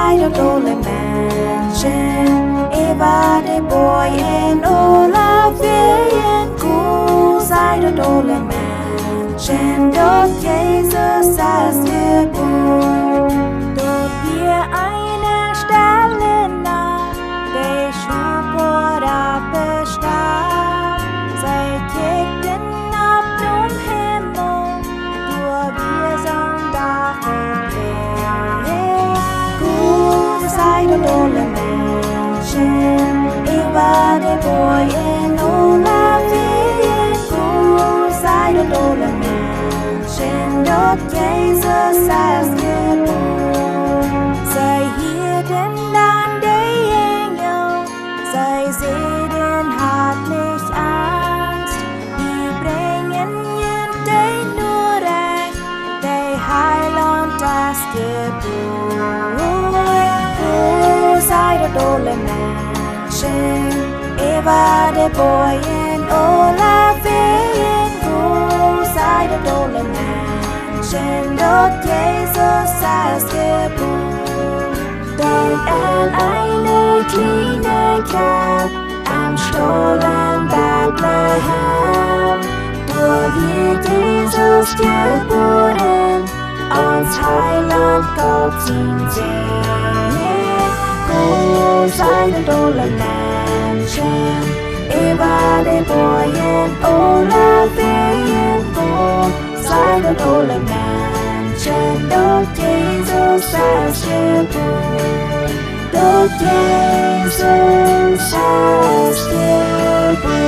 Saj Daut Aule Menschen, Äwa de Boaj en aulawäajen. Saj Daut Aule Menschen, Daut Jesus als jebuar'n. Dort eine Stelle nacht, die Schophoad besteht. Sei kjikten ab dem Himmel, dachet. Saj Daut Aule Menschen, Äwa de Boaj en aulawäajen. Saj Daut Aule Menschen, Daut Jesus als jebuar'n. Sei hieeden dan de Enjel, sei säden nicht angst. Die brinjen junt noarecht, Heilant Gott. Saj Daut Aule Menschen, Äwa de Boaj en aulawäajen. Saj Daut Aule Menschen, Dort Jesus als jebuar'n. Daut eine kjliene Kjrebb am Staul in Betlehem. Dort Jesus jebuar'n, ans Heilant Gott Saj Daut Aule Menschen, Äwa de Boaj en aulawäajen. Saj Daut Aule Menschen, Daut Jesus als jebuar'n. Daut Jesus als jebuar'n.